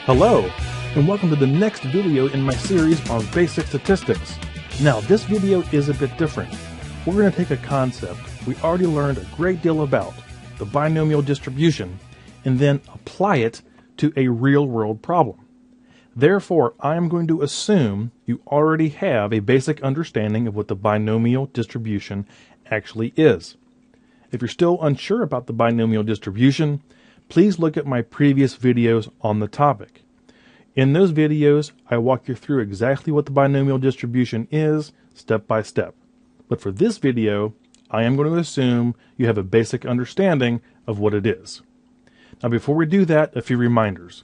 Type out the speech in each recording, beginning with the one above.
Hello, and welcome to the next video in my series on basic statistics. Now, this video is a bit different. We're going to take a concept we already learned a great deal about, the binomial distribution, and then apply it to a real-world problem. Therefore, I am going to assume you already have a basic understanding of what the binomial distribution actually is. If you're still unsure about the binomial distribution, please look at my previous videos on the topic. In those videos, I walk you through exactly what the binomial distribution is, step by step. But for this video, I am going to assume you have a basic understanding of what it is. Now, before we do that, a few reminders.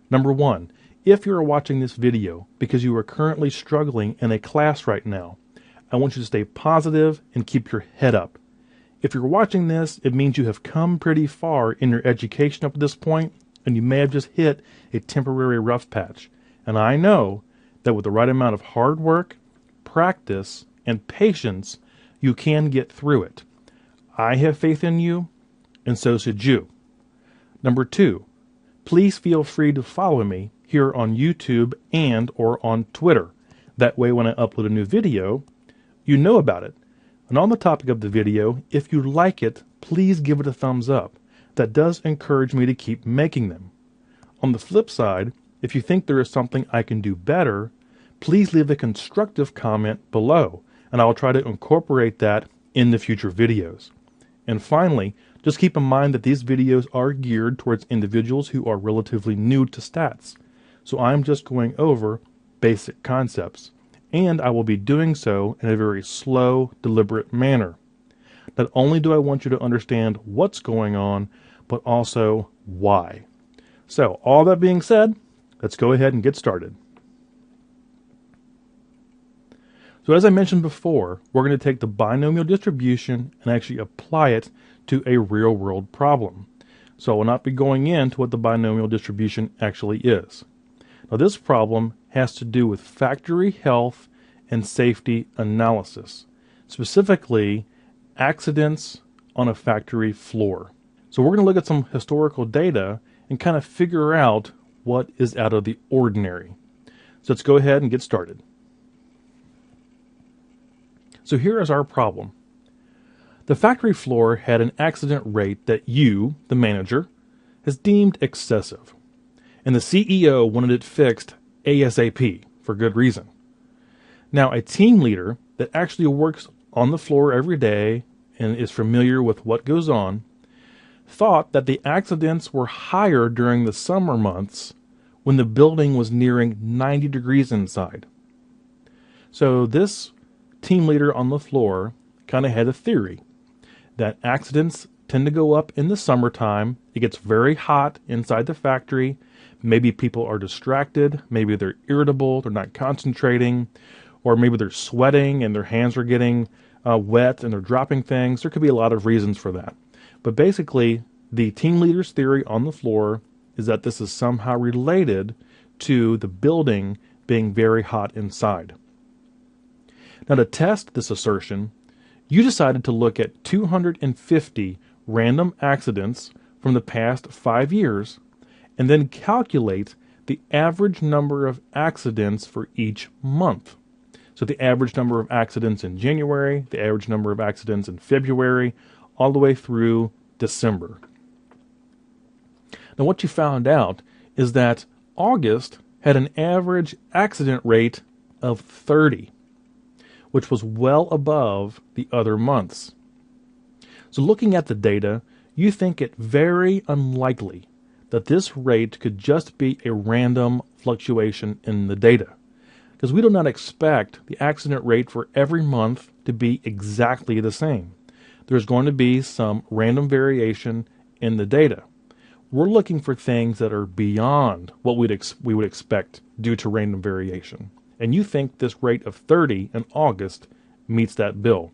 Number one, if you are watching this video because you are currently struggling in a class right now, I want you to stay positive and keep your head up. If you're watching this, it means you have come pretty far in your education up to this point, and you may have just hit a temporary rough patch. And I know that with the right amount of hard work, practice, and patience, you can get through it. I have faith in you, and so should you. Number two, please feel free to follow me here on YouTube and or on Twitter. That way when I upload a new video, you know about it. And on the topic of the video, if you like it, please give it a thumbs up. That does encourage me to keep making them. On the flip side, if you think there is something I can do better, please leave a constructive comment below, and I'll try to incorporate that in the future videos. And finally, just keep in mind that these videos are geared towards individuals who are relatively new to stats. So I'm just going over basic concepts, and I will be doing so in a very slow, deliberate manner. Not only do I want you to understand what's going on, but also why. So, all that being said, let's go ahead and get started. So as I mentioned before, we're going to take the binomial distribution and actually apply it to a real-world problem. So I will not be going into what the binomial distribution actually is. Now this problem has to do with factory health and safety analysis, specifically accidents on a factory floor. So we're going to look at some historical data and kind of figure out what is out of the ordinary. So let's go ahead and get started. So here is our problem. The factory floor had an accident rate that you, the manager, has deemed excessive. And the CEO wanted it fixed ASAP for good reason. Now, a team leader that actually works on the floor every day and is familiar with what goes on thought that the accidents were higher during the summer months when the building was nearing 90 degrees inside. So this team leader on the floor kind of had a theory that accidents tend to go up in the summertime. It gets very hot inside the factory. Maybe people are distracted. Maybe they're irritable. They're not concentrating. Or maybe they're sweating and their hands are getting wet and they're dropping things. There could be a lot of reasons for that. But basically, the team leader's theory on the floor is that this is somehow related to the building being very hot inside. Now, to test this assertion, you decided to look at 250 random accidents from the past 5 years and then calculate the average number of accidents for each month. So the average number of accidents in January, the average number of accidents in February, all the way through December. Now what you found out is that August had an average accident rate of 30, which was well above the other months. So looking at the data, you think it very unlikely that this rate could just be a random fluctuation in the data, because we do not expect the accident rate for every month to be exactly the same. There's going to be some random variation in the data. We're looking for things that are beyond what we would expect due to random variation. And you think this rate of 30 in August meets that bill.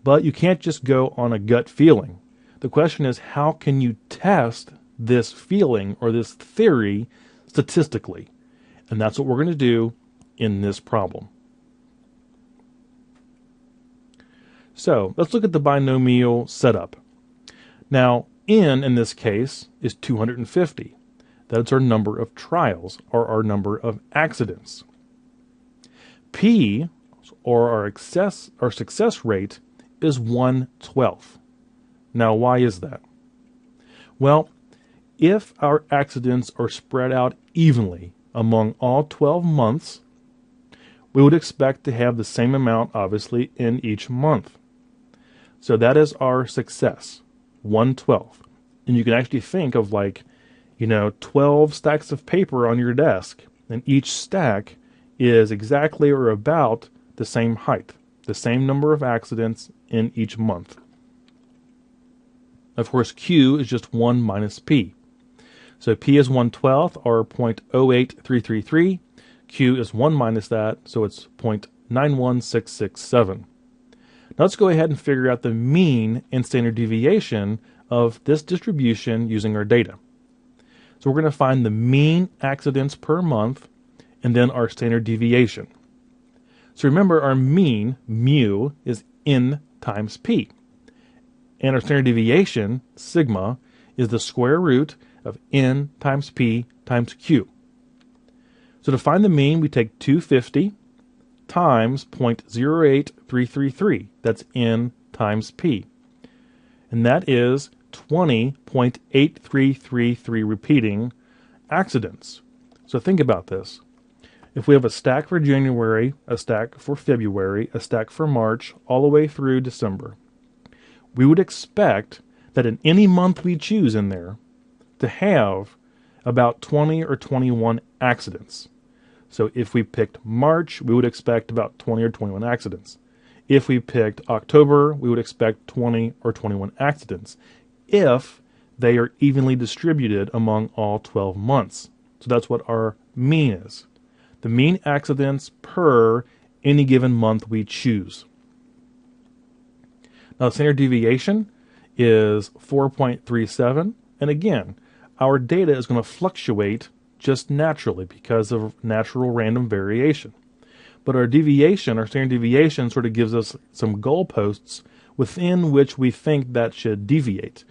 But you can't just go on a gut feeling. The question is, how can you test this feeling or this theory statistically? And that's what we're going to do in this problem. So let's look at the binomial setup. Now, n in this case is 250. That's our number of trials, or our number of accidents. P, or our success rate, is 1/12. Now, why is that? Well, if our accidents are spread out evenly among all 12 months, we would expect to have the same amount, obviously, in each month. So that is our success, 1/12. And you can actually think of 12 stacks of paper on your desk, and each stack is exactly or about the same height, the same number of accidents in each month. Of course, Q is just 1 minus P. So P is 1/12, or 0.08333. Q is 1 minus that, so it's 0.91667. Now let's go ahead and figure out the mean and standard deviation of this distribution using our data. So we're going to find the mean accidents per month and then our standard deviation. So remember, our mean, mu, is N times P. And our standard deviation, sigma, is the square root of N times P times Q. So to find the mean, we take 250 times 0.08333. That's N times P. And that is 20.8333 repeating accidents. So think about this. If we have a stack for January, a stack for February, a stack for March, all the way through December, we would expect that in any month we choose in there to have about 20 or 21 accidents. So if we picked March, we would expect about 20 or 21 accidents. If we picked October, we would expect 20 or 21 accidents, if they are evenly distributed among all 12 months. So that's what our mean is. The mean accidents per any given month we choose. Now, the standard deviation is 4.37, and again, our data is going to fluctuate just naturally because of natural random variation. But our deviation, our standard deviation, sort of gives us some goalposts within which we think that should deviate.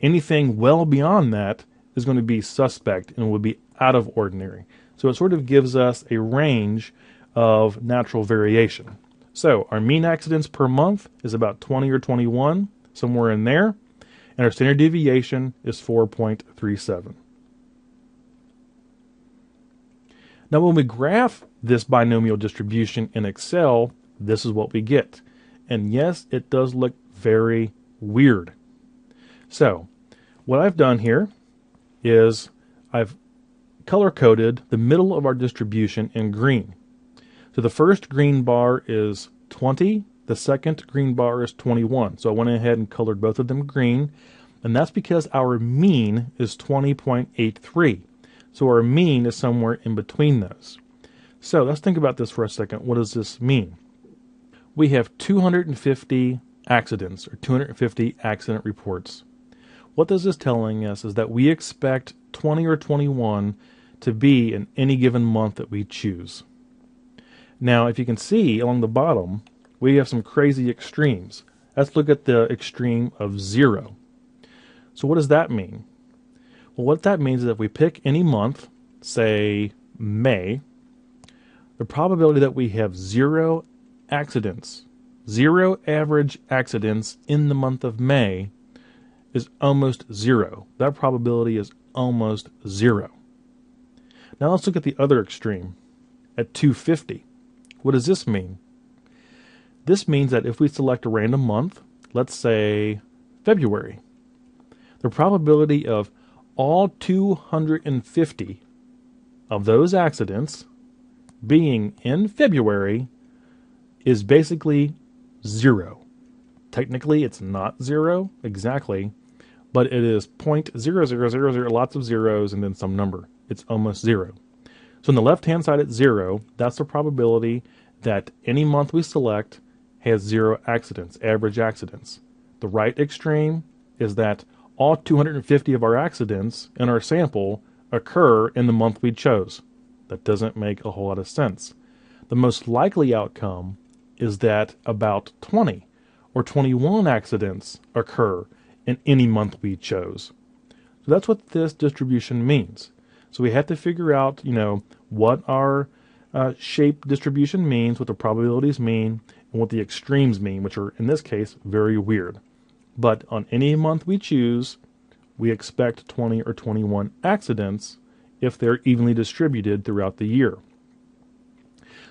Anything well beyond that is going to be suspect and will be out of ordinary. So it sort of gives us a range of natural variation. So our mean accidents per month is about 20 or 21, somewhere in there, and our standard deviation is 4.37. Now when we graph this binomial distribution in Excel, this is what we get. And yes, it does look very weird. So what I've done here is I've color-coded the middle of our distribution in green. So the first green bar is 20, the second green bar is 21. So I went ahead and colored both of them green, and that's because our mean is 20.83. So our mean is somewhere in between those. So let's think about this for a second. What does this mean? We have 250 accidents, or 250 accident reports. What this is telling us is that we expect 20 or 21 to be in any given month that we choose. Now, if you can see along the bottom, we have some crazy extremes. Let's look at the extreme of 0. So what does that mean? Well, what that means is that if we pick any month, say May, the probability that we have 0 accidents, 0 average accidents in the month of May is almost 0. That probability is almost 0. Now let's look at the other extreme, at 250. What does this mean? This means that if we select a random month, let's say February, the probability of all 250 of those accidents being in February is basically 0. Technically, it's not 0 exactly, but it is 0.0000, lots of zeros and then some number. It's almost 0. So on the left-hand side at 0, that's the probability that any month we select has 0 accidents, average accidents. The right extreme is that all 250 of our accidents in our sample occur in the month we chose. That doesn't make a whole lot of sense. The most likely outcome is that about 20 or 21 accidents occur in any month we chose. So that's what this distribution means. So we have to figure out, what our shape distribution means, what the probabilities mean, and what the extremes mean, which are, in this case, very weird. But on any month we choose, we expect 20 or 21 accidents if they're evenly distributed throughout the year.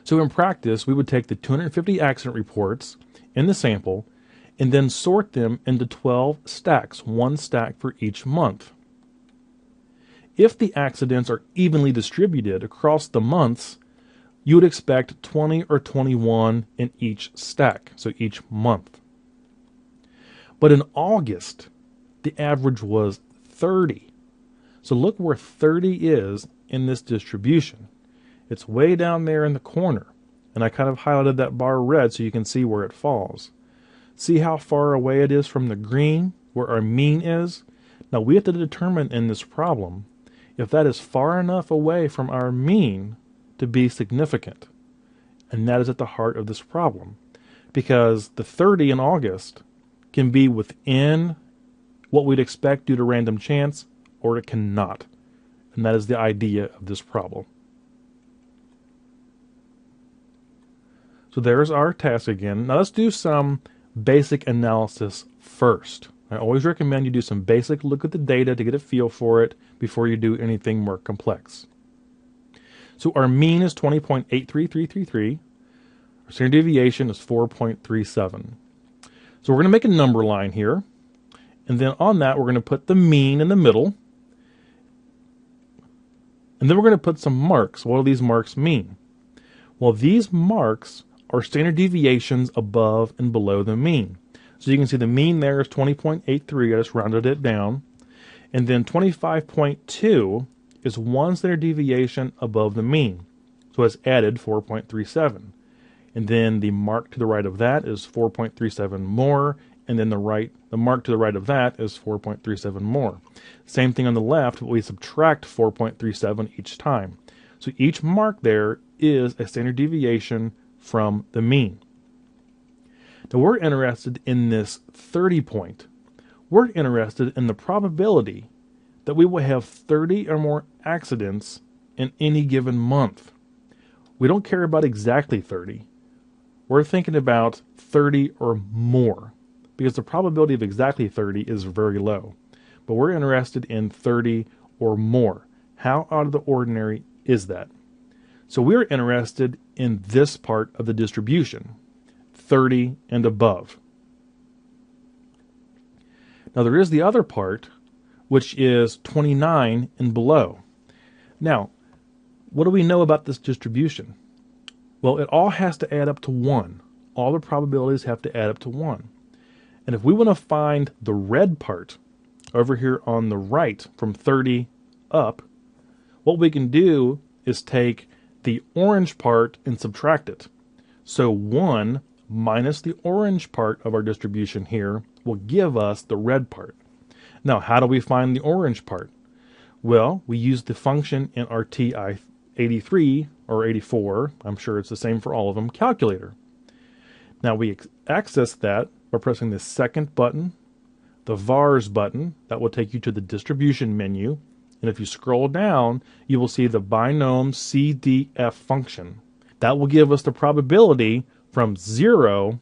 So in practice, we would take the 250 accident reports in the sample and then sort them into 12 stacks, one stack for each month. If the accidents are evenly distributed across the months, you would expect 20 or 21 in each stack, so each month. But in August, the average was 30. So look where 30 is in this distribution. It's way down there in the corner. And I kind of highlighted that bar red so you can see where it falls. See how far away it is from the green, where our mean is? Now we have to determine in this problem if that is far enough away from our mean to be significant. And that is at the heart of this problem. Because the 30 in August can be within what we'd expect due to random chance, or it cannot. And that is the idea of this problem. So there's our task again. Now let's do some basic analysis first. I always recommend you do some basic look at the data to get a feel for it before you do anything more complex. So our mean is 20.83333. Our standard deviation is 4.37. So we're going to make a number line here. And then on that, we're going to put the mean in the middle. And then we're going to put some marks. What do these marks mean? Well, these marks are standard deviations above and below the mean. So you can see the mean there is 20.83. I just rounded it down. And then 25.2 is one standard deviation above the mean. So it's added 4.37. And then the mark to the right of that is 4.37 more. And then the mark to the right of that is 4.37 more. Same thing on the left, but we subtract 4.37 each time. So each mark there is a standard deviation from the mean. Now we're interested in this 30 point. We're interested in the probability that we will have 30 or more accidents in any given month. We don't care about exactly 30. We're thinking about 30 or more, because the probability of exactly 30 is very low. But we're interested in 30 or more. How out of the ordinary is that? So we're interested in this part of the distribution, 30 and above. Now there is the other part, which is 29 and below. Now, what do we know about this distribution? Well, it all has to add up to 1. All the probabilities have to add up to 1. And if we want to find the red part over here on the right from 30 up, what we can do is take the orange part and subtract it. So 1 minus the orange part of our distribution here will give us the red part. Now, how do we find the orange part? Well, we use the function in our TI-83 or 84, I'm sure it's the same for all of them, calculator. Now we access that by pressing the second button, the vars button. That will take you to the distribution menu. And if you scroll down, you will see the binom CDF function. That will give us the probability from 0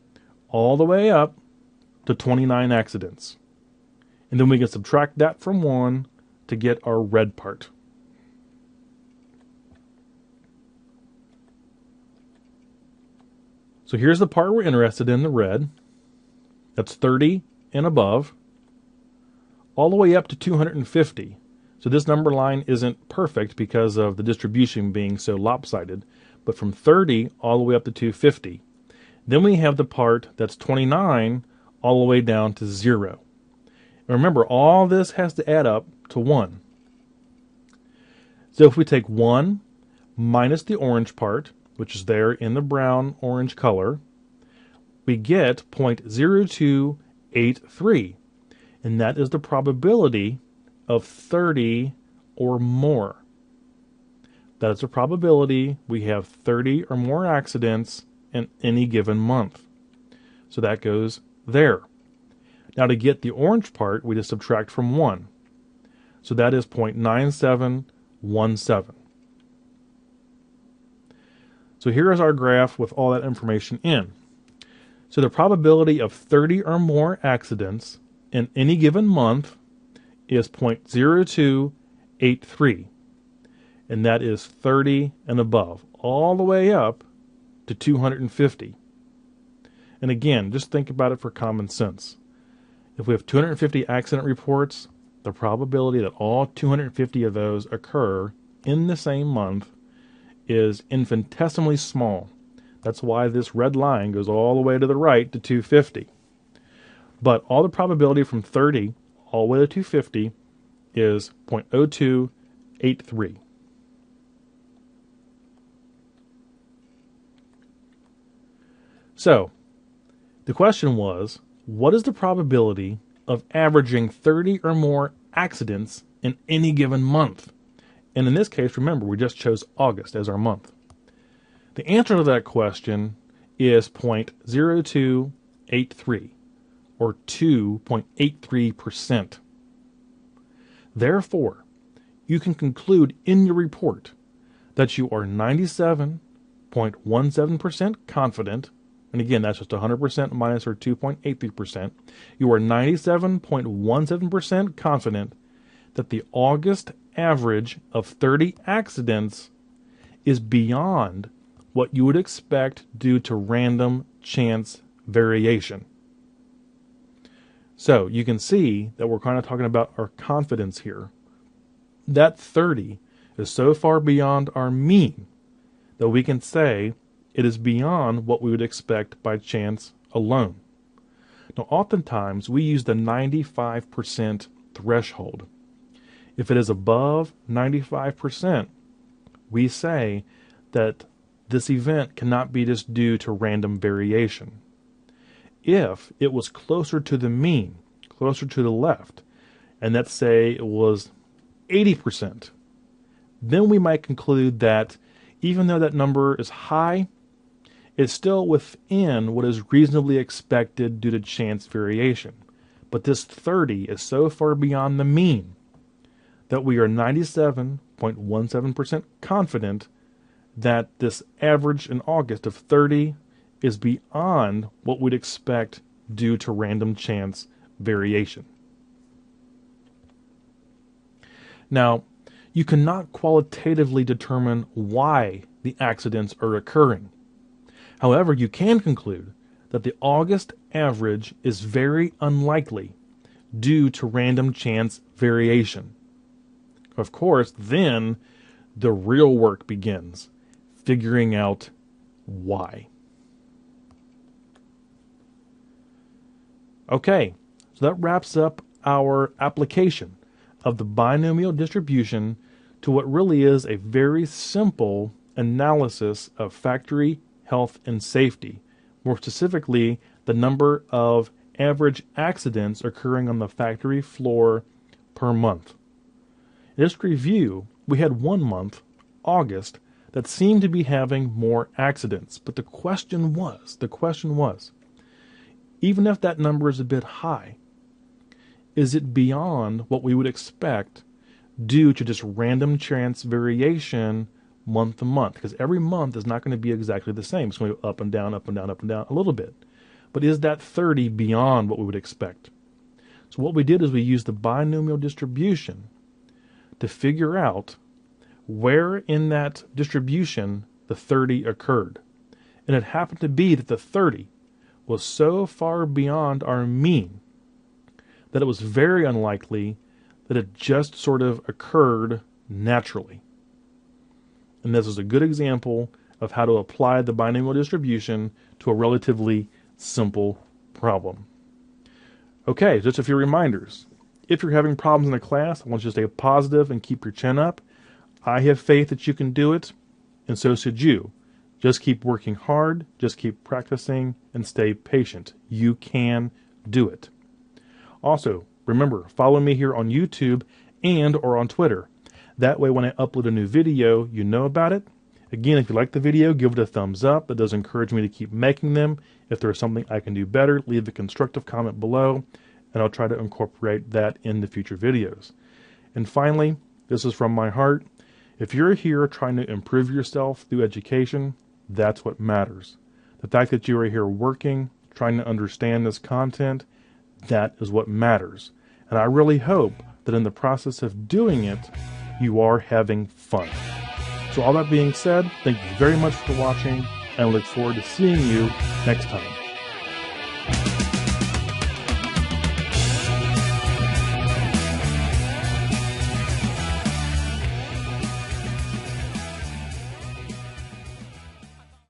all the way up to 29 accidents. And then we can subtract that from 1 to get our red part. So here's the part we're interested in, the red. That's 30 and above, all the way up to 250. So this number line isn't perfect because of the distribution being so lopsided, but from 30 all the way up to 250. Then we have the part that's 29 all the way down to 0. And remember, all this has to add up to 1. So if we take 1 minus the orange part, which is there in the brown-orange color, we get 0.0283. And that is the probability of 30 or more. That is the probability we have 30 or more accidents in any given month. So that goes there. Now to get the orange part, we just subtract from 1. So that is 0.97 0.17. So here is our graph with all that information in. So the probability of 30 or more accidents in any given month is 0.0283. And that is 30 and above, all the way up to 250. And again, just think about it for common sense. If we have 250 accident reports, the probability that all 250 of those occur in the same month is infinitesimally small. That's why this red line goes all the way to the right to 250. But all the probability from 30 all the way to 250 is 0.0283. So, the question was, what is the probability of averaging 30 or more accidents in any given month? And in this case, remember, we just chose August as our month. The answer to that question is 0.0283, or 2.83%. Therefore, you can conclude in your report that you are 97.17% confident, and again, that's just 100% minus or 2.83%. You are 97.17% confident that the August average of 30 accidents is beyond what you would expect due to random chance variation. So you can see that we're kind of talking about our confidence here. That 30 is so far beyond our mean that we can say it is beyond what we would expect by chance alone. Now, oftentimes we use the 95% threshold. If it is above 95%, we say that this event cannot be just due to random variation. If it was closer to the mean, closer to the left, and let's say it was 80%, then we might conclude that even though that number is high, it's still within what is reasonably expected due to chance variation. But this 30 is so far beyond the mean that we are 97.17% confident that this average in August of 30 is beyond what we'd expect due to random chance variation. Now, you cannot qualitatively determine why the accidents are occurring. However, you can conclude that the August average is very unlikely due to random chance variation. Of course, then the real work begins, figuring out why. Okay, so that wraps up our application of the binomial distribution to what really is a very simple analysis of factory health and safety, more specifically the number of average accidents occurring on the factory floor per month. In this review, we had 1 month, August, that seemed to be having more accidents, but the question was, even if that number is a bit high, is it beyond what we would expect due to just random chance variation month to month? Because every month is not going to be exactly the same. It's going to go up and down, up and down, up and down a little bit. But is that 30 beyond what we would expect? So what we did is we used the binomial distribution to figure out where in that distribution the 30 occurred. And it happened to be that the 30 was so far beyond our mean that it was very unlikely that it just sort of occurred naturally. And this is a good example of how to apply the binomial distribution to a relatively simple problem. Okay, just a few reminders. If you're having problems in the class, I want you to stay positive and keep your chin up. I have faith that you can do it, and so should you. Just keep working hard, just keep practicing, and stay patient. You can do it. Also, remember, follow me here on YouTube and or on Twitter. That way when I upload a new video, you know about it. Again, if you like the video, give it a thumbs up. That does encourage me to keep making them. If there's something I can do better, leave a constructive comment below, and I'll try to incorporate that in the future videos. And finally, this is from my heart. If you're here trying to improve yourself through education, that's what matters. The fact that you are here working, trying to understand this content, that is what matters. And I really hope that in the process of doing it, you are having fun. So all that being said, thank you very much for watching, and I look forward to seeing you next time.